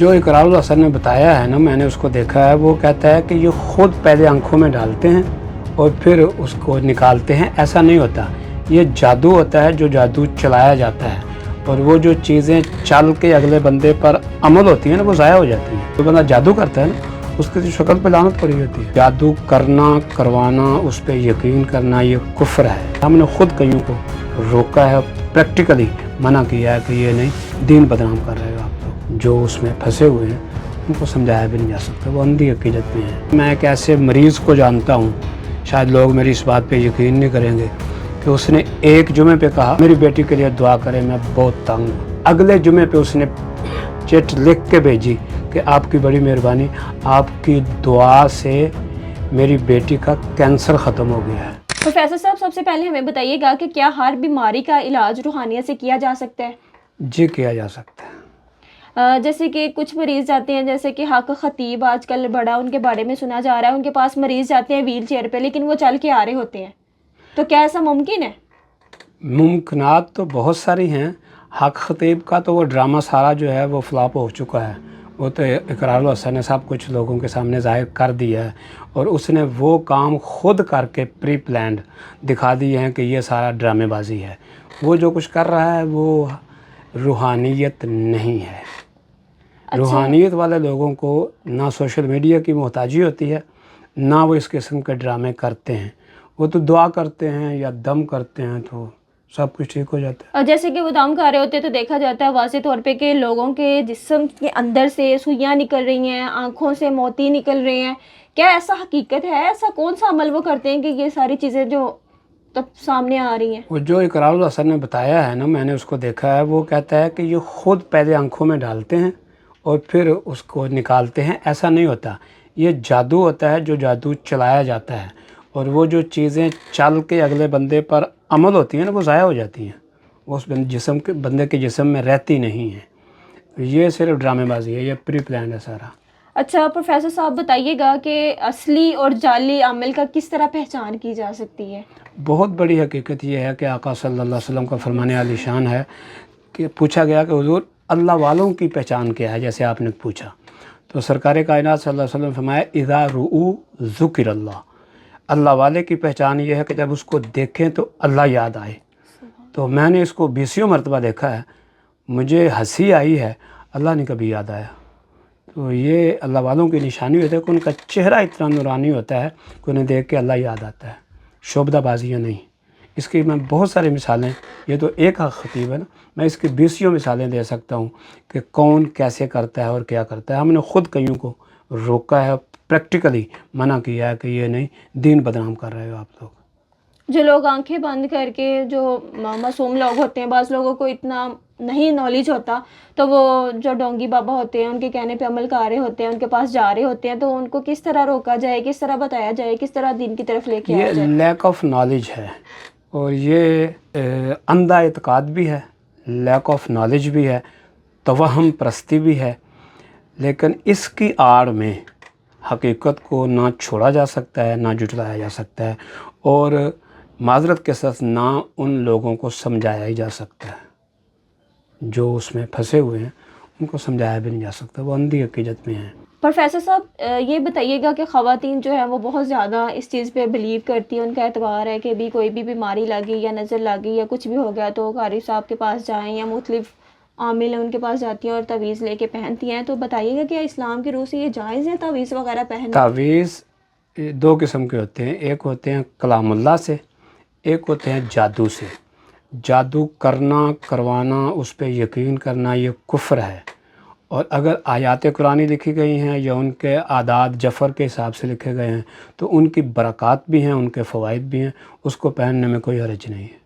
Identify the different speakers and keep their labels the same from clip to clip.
Speaker 1: जो इकरारुल हसन ने बताया है ना, मैंने उसको देखा है, वो कहता है कि ये खुद पहले आंखों में डालते हैं और फिर उसको निकालते हैं। ऐसा नहीं होता, ये जादू होता है, जो जादू चलाया जाता है, और वो जो चीज़ें चल के अगले बंदे पर अमल होती हैं ना, वो ज़ाया हो जाती हैं। तो बंदा जादू करता है ना, उसकी तो शक्ल पे लानत पड़ी होती है। जादू करना, करवाना, उस पर यकीन करना, ये कुफ्र है। हमने खुद कईयों को रोका है, प्रैक्टिकली मना किया है कि ये नहीं, दीन बदनाम कर रहे हो आप लोग। जो उसमें फंसे हुए हैं उनको समझाया भी नहीं जा सकता, वो अंधी अकीदत में है। मैं एक ऐसे मरीज़ को जानता हूँ, शायद लोग मेरी इस बात पे यकीन नहीं करेंगे, कि उसने एक जुमे पे कहा मेरी बेटी के लिए दुआ करें, मैं बहुत तंग हूँ। अगले जुमे पे उसने चिट लिख के भेजी कि आपकी बड़ी मेहरबानी, आपकी दुआ से मेरी बेटी का कैंसर ख़त्म हो गया है।
Speaker 2: प्रोफेसर साहब, सबसे पहले हमें बताइएगा कि क्या हर बीमारी का इलाज रूहानियत से किया जा सकता है?
Speaker 1: जी, किया जा सकता है।
Speaker 2: जैसे कि कुछ मरीज़ जाते हैं, जैसे कि हक ख़तीब आजकल बड़ा उनके बारे में सुना जा रहा है, उनके पास मरीज़ जाते हैं व्हील चेयर पे, लेकिन वो चल के आ रहे होते हैं, तो क्या ऐसा मुमकिन है?
Speaker 1: मुमकिनात तो बहुत सारी हैं। हक ख़तीब का तो वो ड्रामा सारा जो है वो फ्लॉप हो चुका है। वो तो इकरारुल हसन ने सब कुछ लोगों के सामने ज़ाहिर कर दिया है, और उसने वो काम खुद करके प्री प्लान्ड दिखा दिए हैं कि ये सारा ड्रामेबाजी है। वो जो कुछ कर रहा है वो रूहानियत नहीं है।
Speaker 2: अच्छा।
Speaker 1: रूहानियत वाले लोगों को ना सोशल मीडिया की मोहताजी होती है, ना वो इस किस्म के ड्रामे करते हैं। वो तो दुआ करते हैं या दम करते हैं तो सब कुछ ठीक हो जाता है।
Speaker 2: और जैसे कि वो दम खा रहे होते हैं तो देखा जाता है वाज़े तौर पे कि लोगों के जिस्म के अंदर से सुइयाँ निकल रही हैं, आँखों से मोती निकल रहे हैं। क्या ऐसा हकीकत है? ऐसा कौन सा अमल वो करते हैं कि ये सारी चीज़ें जो तब सामने आ रही हैं?
Speaker 1: वो जो इकरारुल हसन ने बताया है ना, मैंने उसको देखा है, वो कहता है कि ये खुद पहले आंखों में डालते हैं और फिर उसको निकालते हैं। ऐसा नहीं होता, ये जादू होता है, जो जादू चलाया जाता है, और वो जो चीज़ें चल के अगले बंदे पर अमल होती हैं ना, वो ज़ाया हो जाती हैं, वो उस बंदे के जिस्म में रहती नहीं हैं। ये सिर्फ ड्रामेबाजी है, ये प्री प्लान है सारा।
Speaker 2: अच्छा प्रोफेसर साहब, बताइएगा कि असली और जाली अमल का किस तरह पहचान की जा सकती है?
Speaker 1: बहुत बड़ी हकीकत ये है कि आका सल्लल्लाहु अलैहि वसल्लम का फरमाने आलीशान है कि पूछा गया कि हुज़ूर अल्लाह वालों की पहचान क्या है, जैसे आपने पूछा, तो सरकार कायनात सल्लल्लाहु अलैहि वसल्लम फरमाया इज़ा रुऊ ज़ुकिरल्लाह। अल्लाह वाले की पहचान ये है कि जब उसको देखें तो अल्लाह याद आए। तो मैंने इसको 20 मरतबा देखा है, मुझे हंसी आई है, अल्लाह ने कभी याद आया। तो ये अल्लाह वालों की निशानी होती है कि उनका चेहरा इतना नूरानी होता है कि उन्हें देख के अल्लाह याद आता है, शोबदाबाजियाँ नहीं। इसकी मैं बहुत सारी मिसालें, ये तो एक हक ख़तीब है ना, मैं इसकी 20 मिसालें दे सकता हूँ कि कौन कैसे करता है और क्या करता है। हमने ख़ुद कईयों को रोका है, प्रैक्टिकली मना किया है कि ये नहीं, दीन बदनाम कर रहे हो आप लोग।
Speaker 2: जो लोग आंखें बंद करके, जो मासूम लोग होते हैं, बाज़ लोगों को इतना नहीं नॉलेज होता, तो वो जो डोंगी बाबा होते हैं उनके कहने पे अमल कर रहे होते हैं, उनके पास जा रहे होते हैं, तो उनको किस तरह रोका जाए, किस तरह बताया जाए, किस तरह दीन की तरफ लेके आया
Speaker 1: ये
Speaker 2: जाए?
Speaker 1: लैक ऑफ नॉलेज है, और ये अंधा इत्काद भी है, लैक ऑफ नॉलेज भी है, तवहम परस्ती भी है। लेकिन इसकी आड़ में हकीकत को ना छोड़ा जा सकता है, ना जुटलाया जा सकता है, और माजरत के साथ ना उन लोगों को समझाया ही जा सकता है। जो उसमें फंसे हुए हैं उनको समझाया भी नहीं जा सकता, वो अंधी अकीदत में हैं।
Speaker 2: प्रोफेसर साहब, ये बताइएगा कि ख़वातीन जो है वो बहुत ज़्यादा इस चीज़ पे बिलीव करती हैं, उनका एतबार है कि भी कोई भी बीमारी लगी या नज़र लगी या कुछ भी हो गया तो कारी साहब के पास जाएं, या मुख्तलिफ आमिल हैं उनके पास जाती हैं और तवीज़ लेके पहनती हैं। तो बताइएगा कि इस्लाम की रूह से ये जायज़ है तवीज़ वगैरह पहनना?
Speaker 1: तावीज़ दो किस्म के होते हैं, एक होते हैं कलामुल्लाह से, एक होते हैं जादू से। जादू करना, करवाना, उस पर यकीन करना, ये कुफ्र है। और अगर आयात कुरानी लिखी गई हैं या उनके आदात जफ़र के हिसाब से लिखे गए हैं तो उनकी बरक़ात भी हैं, उनके फ़वाइद भी हैं, उसको पहनने में कोई हर्ज नहीं है।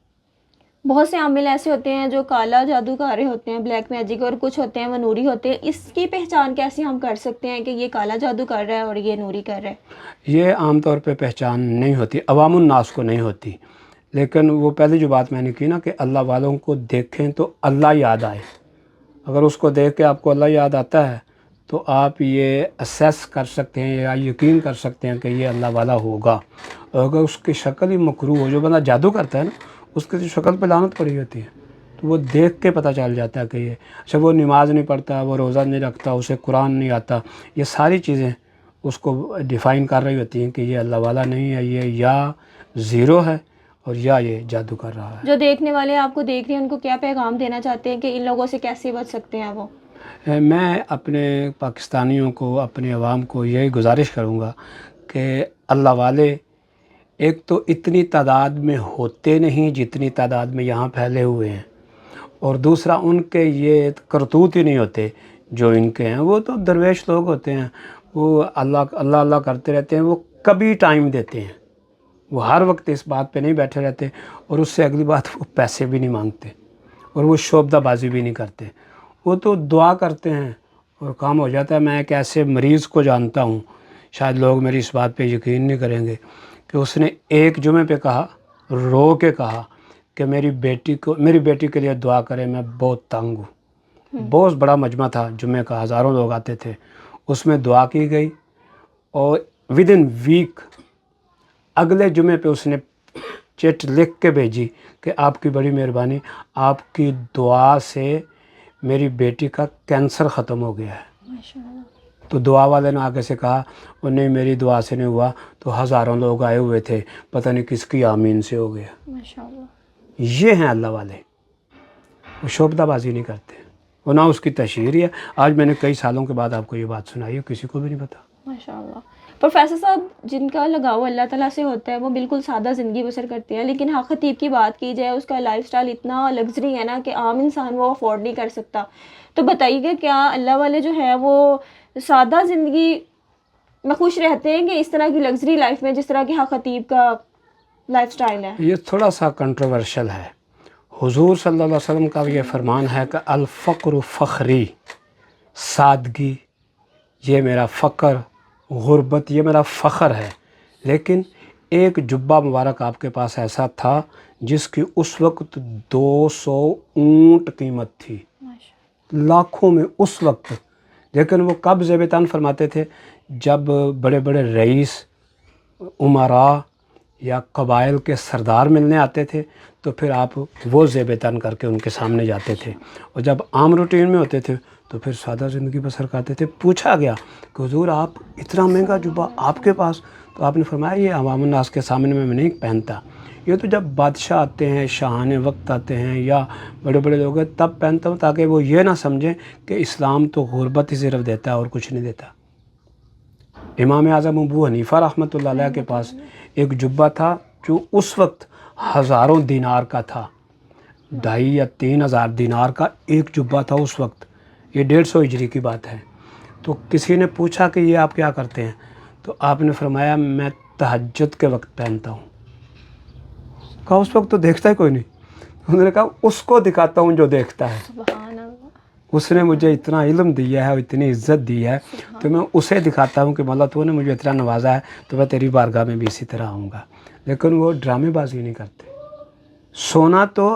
Speaker 2: बहुत से आमिल ऐसे होते हैं जो काला जादू कर रहे होते हैं, ब्लैक मैजिक, और कुछ होते हैं वो नूरी होते हैं। इसकी पहचान कैसे हम कर सकते हैं कि ये काला जादू कर रहा है और ये नूरी कर रहा है?
Speaker 1: ये आम तौर पे पहचान नहीं होती, अवामुन नास को नहीं होती। लेकिन वो पहली जो बात मैंने की ना कि अल्लाह वालों को देखें तो अल्लाह याद आए, अगर उसको देख के आपको अल्लाह याद आता है तो आप ये असेस कर सकते हैं या यकीन कर सकते हैं कि ये अल्लाह वाला होगा। और अगर उसकी शक्ल ही मकरूह हो, जो बंदा जादू करता है ना, उसकी तो शक्ल पे लानत पड़ी होती है, तो وہ دیکھ کے پتہ چل جاتا ہے کہ یہ اچھا وہ نماز نہیں پڑھتا، وہ روزہ نہیں رکھتا، اسے قرآن نہیں آتا، یہ ساری چیزیں اس کو ڈیفائن کر رہی ہوتی ہیں کہ یہ اللہ والا نہیں ہے، یہ یا زیرو ہے اور یا یہ جادو کر رہا ہے۔
Speaker 2: جو دیکھنے والے آپ کو دیکھ رہے ہیں ان کو کیا پیغام دینا چاہتے ہیں کہ ان لوگوں سے کیسے بچ سکتے ہیں وہ؟
Speaker 1: میں اپنے پاکستانیوں کو، اپنے عوام کو یہی گزارش کروں گا کہ اللہ والے ایک تو اتنی تعداد میں ہوتے نہیں جتنی تعداد میں یہاں پھیلے ہوئے ہیں، اور دوسرا ان کے یہ کرتوت ہی نہیں ہوتے جو ان کے ہیں۔ وہ تو درویش لوگ ہوتے ہیں، وہ اللہ اللہ اللہ کرتے رہتے ہیں، وہ کبھی ٹائم دیتے ہیں، وہ ہر وقت اس بات پہ نہیں بیٹھے رہتے، اور اس سے اگلی بات وہ پیسے بھی نہیں مانگتے، اور وہ شعبدہ بازی بھی نہیں کرتے، وہ تو دعا کرتے ہیں اور کام ہو جاتا ہے۔ میں ایک ایسے مریض کو جانتا ہوں، شاید لوگ میری اس بات پہ یقین نہیں کریں گے، کہ اس نے ایک جمعے پہ کہا، رو کے کہا کہ میری بیٹی کے لیے دعا کرے، میں بہت تنگ ہوں۔ بہت بڑا مجمع تھا جمعے کا، ہزاروں لوگ آتے تھے، اس میں دعا کی گئی، اور ودن ویک اگلے جمعے پہ اس نے چٹ لکھ کے بھیجی کہ آپ کی بڑی مہربانی، آپ کی دعا سے میری بیٹی کا کینسر ختم ہو گیا ہے۔
Speaker 2: ماشاءاللہ۔
Speaker 1: تو دعا والے نے آگے سے کہا وہ نہیں میری دعا سے نہیں ہوا، تو ہزاروں لوگ آئے ہوئے تھے، پتہ نہیں کس کی آمین سے ہو گیا۔
Speaker 2: ماشاءاللہ۔
Speaker 1: یہ ہیں اللہ والے، وہ شعبدہ بازی نہیں کرتے، وہ نہ اس کی تشہیر ہے۔ آج میں نے کئی سالوں کے بعد آپ کو یہ بات سنائی ہے، کسی کو بھی نہیں پتا۔
Speaker 2: ماشاءاللہ۔ پروفیسر صاحب، جن کا لگاؤ اللہ تعالیٰ سے ہوتا ہے وہ بالکل سادہ زندگی بسر کرتے ہیں، لیکن حق خطیب کی بات کی جائے اس کا لائف سٹائل اتنا لگژری ہے نا کہ عام انسان وہ افورڈ نہیں کر سکتا۔ تو بتائیے کہ کیا اللہ والے جو ہے وہ سادہ زندگی میں خوش رہتے ہیں کہ اس طرح کی لگژری لائف میں جس طرح کی حق خطیب کا لائف سٹائل ہے؟
Speaker 1: یہ تھوڑا سا کنٹروورشل ہے۔ حضور صلی اللہ علیہ وسلم کا یہ فرمان ہے کہ الفقر فخری، سادگی یہ میرا فقر، غربت یہ میرا فخر ہے۔ لیکن ایک جبہ مبارک آپ کے پاس ایسا تھا جس کی اس وقت 200 اونٹ قیمت تھی، لاکھوں میں اس وقت۔ لیکن وہ کب زیب تن فرماتے تھے؟ جب بڑے بڑے رئیس، امراء یا قبائل کے سردار ملنے آتے تھے تو پھر آپ وہ زیب تن کر کے ان کے سامنے جاتے تھے، اور جب عام روٹین میں ہوتے تھے تو پھر سادہ زندگی بسر کرتے تھے۔ پوچھا گیا کہ حضور آپ اتنا مہنگا جبہ آپ کے پاس؟ تو آپ نے فرمایا یہ عوام الناس کے سامنے میں نہیں پہنتا، یہ تو جب بادشاہ آتے ہیں، شاہان وقت آتے ہیں یا بڑے بڑے لوگ ہیں تب پہنتا ہوں، تاکہ وہ یہ نہ سمجھیں کہ اسلام تو غربت ہی صرف دیتا ہے اور کچھ نہیں دیتا۔ امام اعظم ابو حنیفہ رحمۃ اللہ علیہ کے پاس ایک جبہ تھا جو اس وقت ہزاروں دینار کا تھا، 2,500 یا 3,000 دینار کا ایک جبہ تھا اس وقت، یہ 150 ہجری کی بات ہے۔ تو کسی نے پوچھا کہ یہ آپ کیا کرتے ہیں؟ تو آپ نے فرمایا میں تہجد کے وقت پہنتا ہوں۔ کہا اس وقت تو دیکھتا ہی کوئی نہیں۔ انہوں نے کہا اس کو دکھاتا ہوں جو دیکھتا ہے۔
Speaker 2: سبحان اللہ۔
Speaker 1: اس نے مجھے اتنا علم دیا ہے اور اتنی عزت دی ہے، تو میں اسے دکھاتا ہوں کہ مولا تو نے مجھے اتنا نوازا ہے تو میں تیری بارگاہ میں بھی اسی طرح آؤں گا۔ لیکن وہ ڈرامے بازی نہیں کرتے۔ سونا تو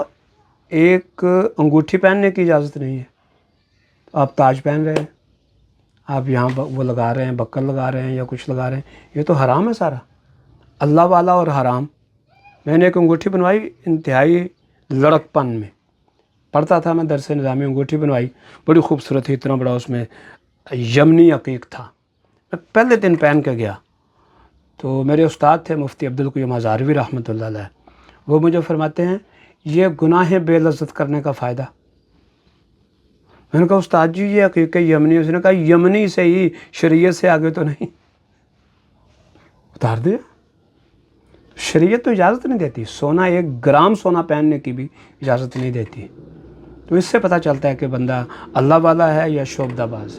Speaker 1: ایک انگوٹھی پہننے کی اجازت نہیں ہے، آپ تاج پہن رہے ہیں، آپ یہاں وہ لگا رہے ہیں، بکر لگا رہے ہیں یا کچھ لگا رہے ہیں، یہ تو حرام ہے سارا، اللہ والا اور حرام۔ میں نے ایک انگوٹھی بنوائی انتہائی لڑک پن میں، پڑھتا تھا میں درس نظامی، انگوٹھی بنوائی بڑی خوبصورت تھی، اتنا بڑا اس میں یمنی عقیق تھا۔ میں پہلے دن پہن کے گیا تو میرے استاد تھے مفتی عبدالقیوم ہزاروی رحمۃ اللہ علیہ، وہ مجھے فرماتے ہیں یہ گناہ بے لذت کرنے کا فائدہ۔ میں نے کہا استاد جی یہ عقیقہ یمنی، اس نے کہا یمنی سے ہی، شریعت سے آگے تو نہیں۔ اتار دیا، شریعت تو اجازت نہیں دیتی، سونا 1 گرام سونا پہننے کی بھی اجازت نہیں دیتی۔ تو اس سے پتہ چلتا ہے کہ بندہ اللہ والا ہے یا شعبدہ باز ہے۔